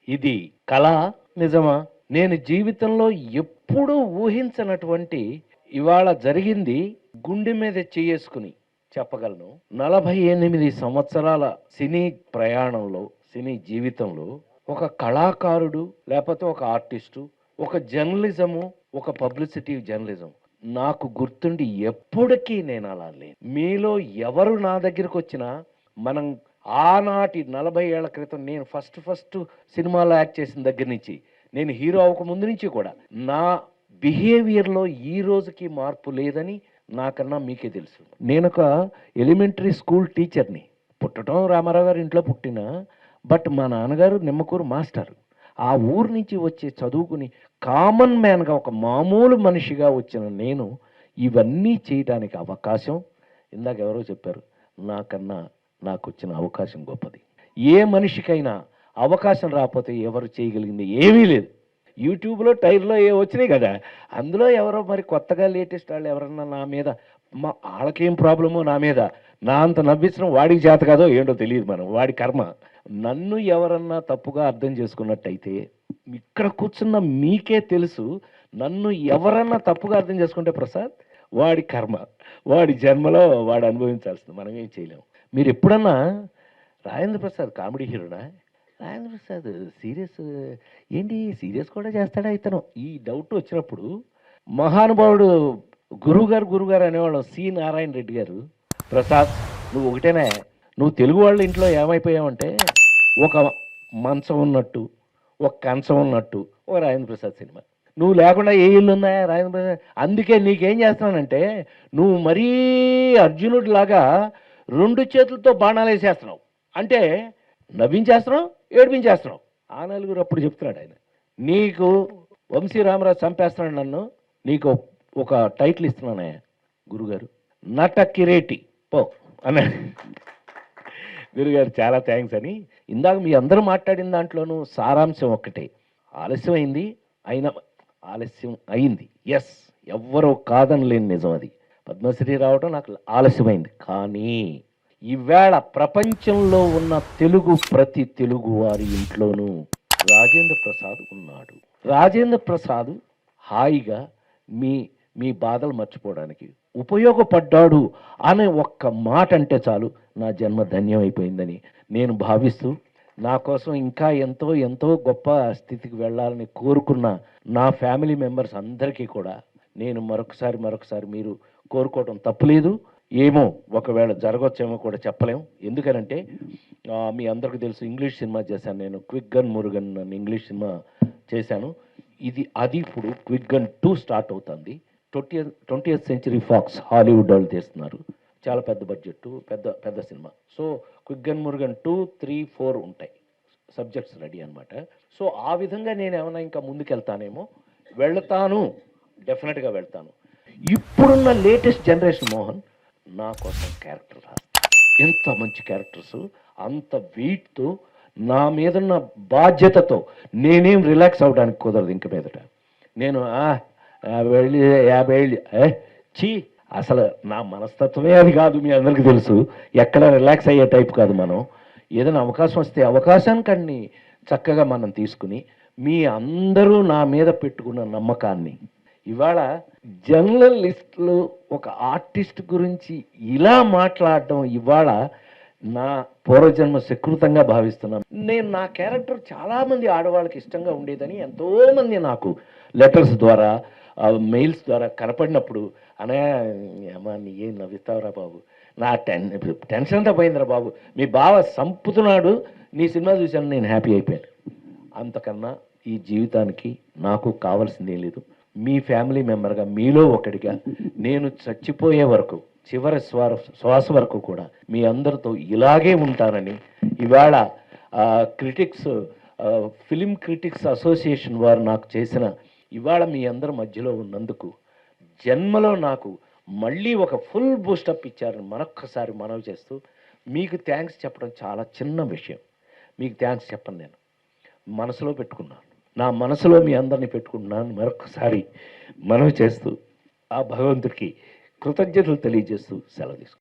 ఇది కళ నిజమా? నేను జీవితంలో ఎప్పుడూ ఊహించనటువంటి ఇవాళ జరిగింది గుండె మీద చేసుకుని చెప్పగలను. 48 సంవత్సరాల సినీ ప్రయాణంలో, సినీ జీవితంలో ఒక కళాకారుడు లేకపోతే ఒక ఆర్టిస్టు, ఒక జర్నలిజము, ఒక పబ్లిసిటీ జర్నలిజం నాకు గుర్తుండి ఎప్పటికీ నేను అలా లేను. మీలో ఎవరు నా దగ్గరకొచ్చినా మనం ఆనాటి 40 ఏళ్ల క్రితం నేను ఫస్ట్ సినిమాలో యాక్ట్ చేసిన దగ్గర నుంచి, నేను హీరో అవ్వక ముందు నుంచి కూడా నా బిహేవియర్‌లో ఈ రోజుకి మార్పు లేదని నాకన్నా మీకే తెలుసు. నేనొక ఎలిమెంటరీ స్కూల్ టీచర్‌ని. పుట్టడం రామారావు గారి ఇంట్లో పుట్టినా, బట్ మా నాన్నగారు నిమ్మకూరు మాస్టర్. ఆ ఊరు నుంచి వచ్చి చదువుకుని కామన్ మ్యాన్‌గా ఒక మామూలు మనిషిగా వచ్చిన నేను ఇవన్నీ చేయడానికి అవకాశం ఇందాక ఎవరో చెప్పారు. నాకన్నా నాకొచ్చిన అవకాశం గొప్పది. ఏ మనిషికైనా అవకాశం రాకపోతే ఎవరు చేయగలిగింది ఏమీ లేదు. యూట్యూబ్‌లో టైర్‌లో ఏవో వచ్చినాయి కదా! అందులో ఎవరో మరి కొత్తగా లేటెస్ట్ వాళ్ళు ఎవరన్నా నా మీద ఆళ్ళకేం ప్రాబ్లమో నా మీద నా అంత నవ్వించడం వాడికి చేత కాదో ఏంటో తెలియదు మనం. వాడి కర్మ. నన్ను ఎవరన్నా తప్పుగా అర్థం చేసుకున్నట్టయితే ఇక్కడ కూర్చున్న మీకే తెలుసు. నన్ను ఎవరన్నా తప్పుగా అర్థం చేసుకుంటే ప్రసాద్ వాడి కర్మ. వాడి జన్మలో వాడు అనుభవించాల్సింది. మనం ఏం చేయలేం. మీరెప్పుడన్నా రాజేంద్ర ప్రసాద్ కామెడీ హీరోనా? రాజేంద్ర ప్రసాద్ సీరియస్ ఏంటి సీరియస్ కూడా చేస్తాడా ఇతను? ఈ డౌట్ వచ్చినప్పుడు మహానుభావుడు గురువుగారు అనేవాళ్ళం సి. నారాయణ రెడ్డి గారు. ప్రసాద్ నువ్వు ఒకటేనే, నువ్వు తెలుగు వాళ్ళ ఇంట్లో ఏమైపోయావంటే ఒక మంచం ఉన్నట్టు, ఒక కంచం ఉన్నట్టు ఒక రాజేంద్ర ప్రసాద్ సినిమా. నువ్వు లేకుండా ఏ ఇల్లు ఉందా రాజేంద్ర ప్రసాద్? అందుకే నీకేం చేస్తున్నానంటే నువ్వు మరీ అర్జునుడి లాగా 2 చేతులతో బాణాలు వేసేస్తున్నావు. అంటే నవ్వించేస్తున్నావు, ఏడిపించేస్తున్నావు. ఆ నలుగురు అప్పుడు చెప్తున్నాడు ఆయన. నీకు వంశీ రామరాజు చంపేస్తున్నాడు నన్ను, నీకు ఒక టైటిల్ ఇస్తున్నానయ్యా గురుగారు, నట కిరీటి పో అన్నాడు. గురుగారు చాలా థ్యాంక్స్ అని. ఇందాక మీ అందరూ మాట్లాడిన దాంట్లోనూ సారాంశం ఒక్కటే, ఆలస్యమైంది అయినా ఆలస్యం అయింది. ఎస్, ఎవ్వరూ కాదనలేని నిజం అది. పద్మశ్రీ రావడం నాకు ఆలస్యమైంది. కానీ ఈవేళ ప్రపంచంలో ఉన్న ప్రతి తెలుగు వారి ఇంట్లోనూ రాజేంద్ర ప్రసాద్ ఉన్నాడు. రాజేంద్ర ప్రసాద్ హాయిగా మీ మీ బాధలు మర్చిపోవడానికి ఉపయోగపడ్డాడు అనే ఒక్క మాట అంటే చాలు నా జన్మ ధన్యమైపోయిందని నేను భావిస్తూ, నా కోసం ఇంకా ఎంతో ఎంతో గొప్ప స్థితికి వెళ్ళాలని కోరుకున్న నా ఫ్యామిలీ మెంబర్స్ అందరికీ కూడా నేను మరొకసారి మీరు కోరుకోవడం తప్పులేదు. ఏమో ఒకవేళ జరగవచ్చేమో కూడా చెప్పలేం. ఎందుకనంటే మీ అందరికీ తెలుసు ఇంగ్లీష్ సినిమా చేశాను నేను, క్విక్ గన్ మురుగన్ అని ఇంగ్లీష్ సినిమా చేశాను. అది ఇప్పుడు క్విక్ గన్ 2 స్టార్ట్ అవుతుంది. 20th సెంచరీ ఫాక్స్ హాలీవుడ్ వాళ్ళు తీస్తున్నారు. చాలా పెద్ద బడ్జెట్, పెద్ద cinema. So quick gun Murugan 2, 3, 4 ఉంటాయి. సబ్జెక్ట్స్ రెడీ అనమాట. సో ఆ విధంగా నేను ఏమైనా ఇంకా ముందుకెళ్తానేమో, వెళ్తాను, డెఫినెట్గా వెళ్తాను. ఇప్పుడున్న లేటెస్ట్ జనరేషన్ మోహన్ నా కోసం క్యారెక్టర్ రాస్తారు. ఎంత మంచి క్యారెక్టర్స్, అంత వెయిట్తో, నా మీదున్న బాధ్యతతో నేనేం రిలాక్స్ అవ్వడానికి కుదరదు ఇంక మీదట. నేను 50 ఏళ్ళు చీ, అసలు నా మనస్తత్వమే అది కాదు. మీ అందరికీ తెలుసు. ఎక్కడ రిలాక్స్ అయ్యే టైప్ కాదు మనం. ఏదైనా అవకాశం వస్తే అవకాశానికన్నీ చక్కగా మనం తీసుకుని, మీ అందరూ నా మీద పెట్టుకున్న నమ్మకాన్ని ఇవాళ జర్నలిస్టులు ఒక ఆర్టిస్ట్ గురించి ఇలా మాట్లాడడం ఇవాళ నా పూర్వజన్మ సుకృతంగా భావిస్తున్నాను. నేను నా క్యారెక్టర్ చాలామంది ఆడవాళ్ళకి ఇష్టంగా ఉండేదని ఎంతోమంది నాకు లెటర్స్ ద్వారా, మెయిల్స్ ద్వారా కనపడినప్పుడు, అమ్మా నీ ఏం నవ్విస్తావురా బాబు, నా టెన్షన్ అంతా పోయిందిరా బాబు, మీ బావ సంపుతున్నాడు, నీ సినిమా చూశాను, నేను హ్యాపీ అయిపోయాను. అంతకన్నా ఈ జీవితానికి నాకు కావాల్సిందేం లేదు. మీ ఫ్యామిలీ మెంబర్గా, మీలో ఒకటిగా నేను చచ్చిపోయే వరకు, చివరి శ్వాస వరకు కూడా మీ అందరితో ఇలాగే ఉంటానని ఇవాళ ఫిలిం క్రిటిక్స్ అసోసియేషన్ వారు నాకు చేసిన ఇవాళ మీ అందరి మధ్యలో ఉన్నందుకు జన్మలో నాకు మళ్ళీ ఒక ఫుల్ బూస్టప్ ఇచ్చారని మరొక్కసారి మనవి చేస్తూ, మీకు థ్యాంక్స్ చెప్పడం చాలా చిన్న విషయం. మీకు థ్యాంక్స్ చెప్పను, నేను మనసులో పెట్టుకున్నాను. నా మనసులో మీ అందరినీ పెట్టుకుంటున్నాను మరొకసారి మనవి చేస్తూ, ఆ భగవంతుడికి కృతజ్ఞతలు తెలియజేస్తూ సెలవు తీసుకుంటాను.